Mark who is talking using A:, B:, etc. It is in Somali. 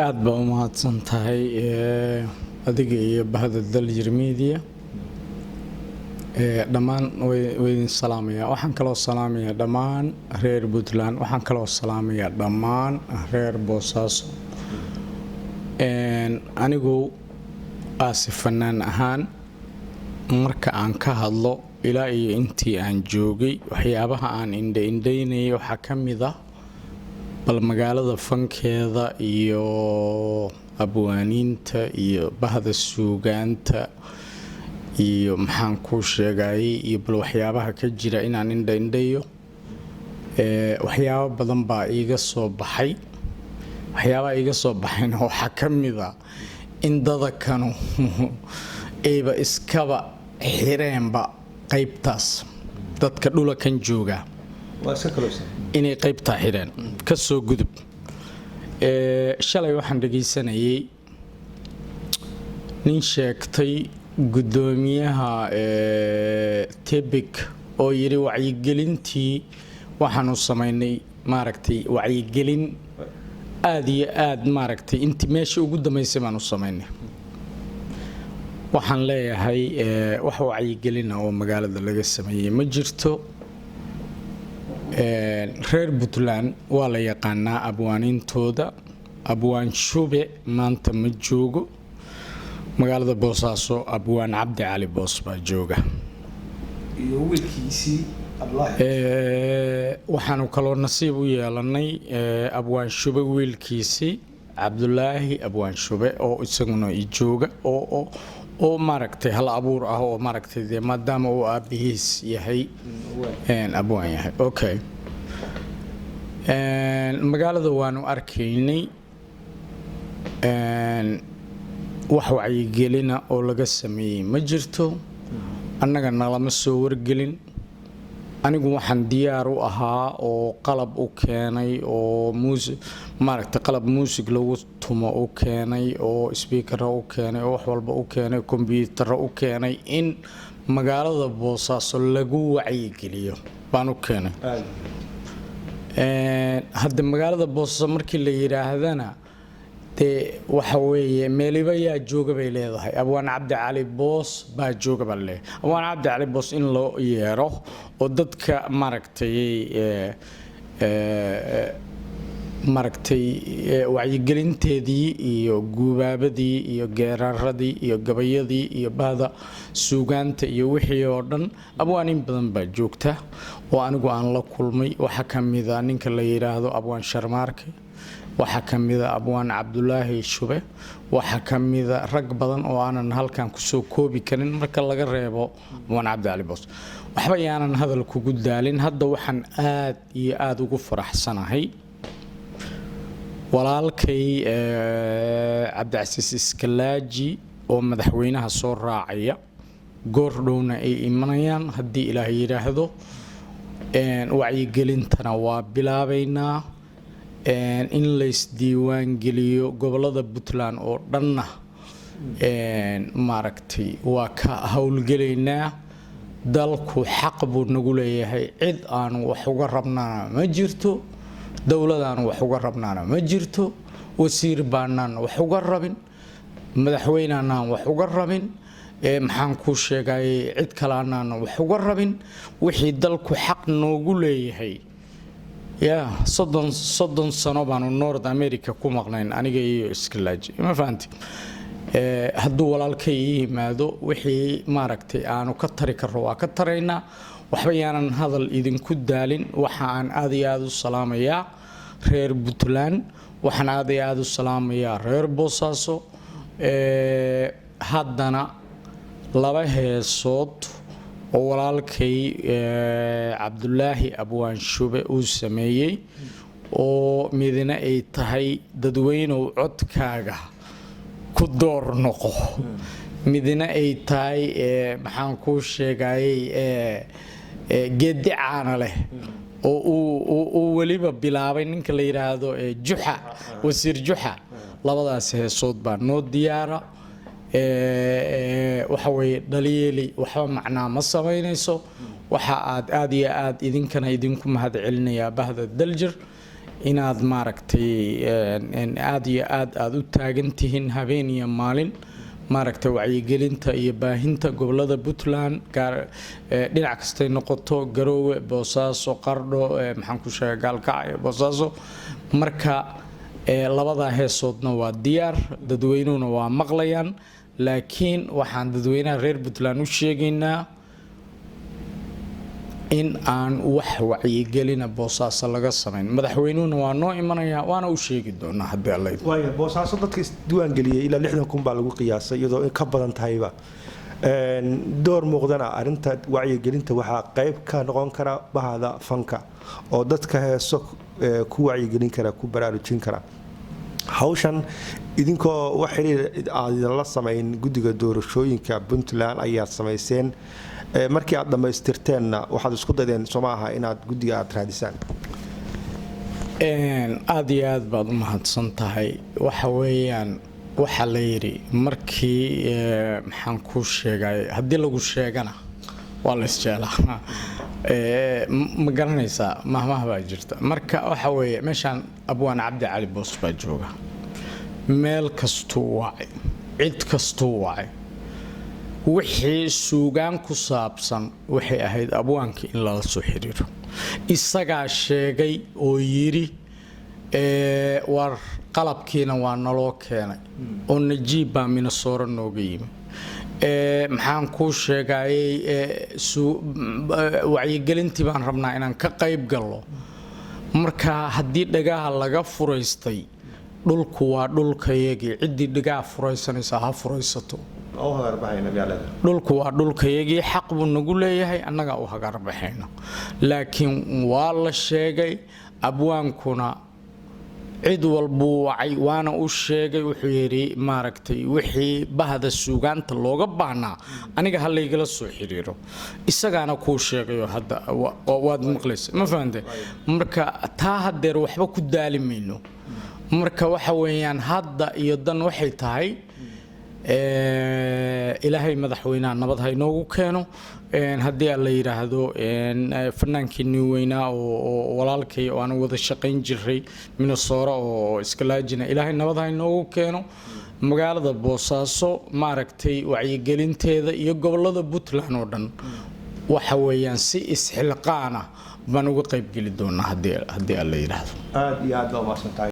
A: aad baa u mahadsan tahay adiga iyo bahda Daljir Media dhammaan way salaamaya waxaan kaloo salaamaya dhammaan reer Puntland waxaan kaloo salaamaya dhammaan reer Boosaaso anigu aasifanaan ahaan marka aan ka hadlo ilaa iyo intii aan joogay waxyaabaha aan indhaynay waxa kamid ah bal magaalada fankeeda iyo abwaaniinta iyo bahda suugaanta iyo maxaan ku sheegay iyo bal waxyaabaha ka jira inaan indhayo waxyaabo badan baa iiga soo baxay waxyaabaha iiga soo baxayna waxa kamid ah in dadakanu ayba iskaba xireenba qaybtaas dadka dhulkan jooga inay qaybta xireen ka soo gudub shalay waxaan dhageysanayay nin sheegtay gudoomiyaha Tebek oo yiri wacyigelintii waxaanu sameynay maaragtay wacyigelin aad iyo aad maaragtay intii meesha ugu dambeysay baanu sameynay waxaan leeyahay wax wacyigelin oo magaalada laga sameeyay ma jirto reer Puntland waa la yaqaanaa abwaanintooda abwaan Shube maanta ma joogo magaalada Boosaaso abwaan Cabdi Cali Boos baa jooga
B: iyo wiilkiisii
A: waxaanu kaloo nasiib u yeelanay abwaan Shube wiilkiisii Cabdulaahi abwaan Shube oo isaguna jooga oo maaragtay hal abuur ah oo maaragtay maadaama uu aabihiis yahay abwaan yahay okay magaalada waanu arkaynay wax wacyigelina oo laga sameeyay ma jirto annaga nalama soo wargelin anigu waxaan diyaar u ahaa oo qalab u keenay oo maaragtay qalab music lagu tumo u keenay oo speaker u keenay oo wax walba u keenay computer u keenay in magaalada Boosaaso lagu wacyigeliyo baan u keenay hadda magaalada Boosaaso markii la yiraahdana waxa weeye meeliba yaa jooga bay leedahay abwaan Cabdi Cali Boos baa jooga bale abwaan Cabdi Cali Boos in loo yeero oo dadka maaragtay wacyigelinteedii iyo guubaabadii iyo geeraradii iyo gabayadii iyo bahda suugaanta iyo wixii oo dhan abwaanin badan baa joogta oo anigu aan la kulmay waxa kamid ah ninka la yiraahdo abwaan Sharmaarke waxa kamid ah abwaan Cabdulaahi Shube waxa kamid ah rag badan oo aanan halkan ku soo koobi karin marka laga reebo abwaan Cabdi Cali Boos waxba yaanan hadal kugu daalin hadda waxaan aad iyo aad ugu faraxsanahay walaalkay Cabdicasiis Iskalaaji oo madaxweynaha soo raacaya goordhowna ay imanayaan hadii Ilaahay yiraahdo wacyigelintana waa bilaabaynaa in la isdiiwaan geliyo gobolada Puntland oo dhanna maaragtay waa ka hawlgeleynaa dalku xaq buu nagu leeyahay cid aan wax uga rabnaa ma jirto dawladaan wax uga rabnaana ma jirto wasiir baanaan wax uga rabin madaxweynanaan wax uga rabin maxaan ku sheegay cid kale aan wax uga rabin wixii dalku xaq noogu leeyahay soddon sano baanu North America ku maqnayn aniga iyo Iskalaaji ma fahanti hadduu walaalkay yimaado wixii maaragtay aanu ka tari karo waa ka taraynaa waxba yaanan hadal idinku daalin waxa aan aad iyo aad u salaamayaa reer Puntland waxaan aad iyo aad u salaamayaa reer Boosaaso haddana laba heesood oo walaalkay Cabdulaahi abwaan Shube uu sameeyay oo midna ay tahay dadweynow codkaaga ku door noqo midna ay tahay maxaan ku sheegay geedi caana leh oo waliba bilaabay ninka la yiraahdo Juxa wasiir Juxa labadaas heesood baa noo diyaara waxa way dhaliyeeli waxa macna ma sameynayso waxa aad iyo aad idinkana idinku mahad celinaya bahda Daljir inaad maaragtay aad iyo aad u taagan tihiin habeen iyo maalin maaragtay wacyigelinta iyo baahinta gobolada Puntland dhinac kastay noqoto Garowe Boosaaso Qardho maxaan ku sheegay Gaalkacyo Boosaaso marka labada heesoodna waa diyaar dadweynuhuna waa maqlayaan laakiin waxaan dadweynaha reer Puntland u sheegaynaa in aan wax wacyigelina Boosaaso laga sameyn madaxweynuhuna waa noo imanaya waana u sheegi doonaa haddii Allah
C: waayo Boosaaso dadka diiwaan galiyay ilaa 60,000 baa lagu qiyaasay iyadoo in ka badan tahayba door muuqdana arinta wacyigelinta waxa qayb ka noqon kara bahada fanka oo dadka heeso ku wacyigelin kara ku baraarujin kara hawshan idinkoo wax xiriir aad la sameyn gudiga doorashooyinka Puntland ayaa sameyseen markii aad dhameystirteenna waxaad isku daydeen Soomaaliya inaad gudiga aad raadisaan
A: aad iyo aad baad u mahadsan tahay waxa weeyaan waxa la yiri markii maxaan ku sheegay hadii lagu sheegana waa la isjeelaa ma garanaysaa mahmaha baa jirta marka waxa weeye meeshan abwaan Cabdi Cali Boos baa jooga meel kastuu wacay cid kastuu wacay wixii suugaan ku saabsan waxay ahayd abwaanka in la soo xiriiro isagaa sheegay oo yiri war qalabkiina waa naloo keenay oo Najiib baa Minnesota nooga yimi maxaan ku sheegay wacyigelintii baan rabnaa inaan ka qayb galo marka hadii dhagaha laga furaystay dhulku waa dhulkayagii cidii dhagaha furaysanaysa ha furaysato dhulku waa dhulkayagii xaq buu nagu leeyahay annaga u hagar baxayna laakiin waa la sheegay abwaankuna cid walbuu wacay waana u sheegay wuxuu yiri maaragtay wixii bahda suugaanta looga baahnaa aniga hal igala soo xiriiro isagaana ku sheegayo hadda waad maqlaysaa ma fahanteen marka taa hadeer waxba ku daalimayno marka waxa weeyaan hadda iyo dan waxay tahay ilaahay madaxweynaha nabad ha inoogu keeno haddii la yiraahdo fanaankii weynaa oo walaalkay oo aan wada shaqayn jiray Minnesota oo iskalaajina ilaahay nabad ha inoogu keeno magaalada Boosaaso maaragtay wacyigelinteeda iyo gobolada Puntland oo dhan waxa weeyaan si isxilqaana baan uga qayb gali doonaa haddii la yiraahdo
C: aad iyo aad loo maasantahay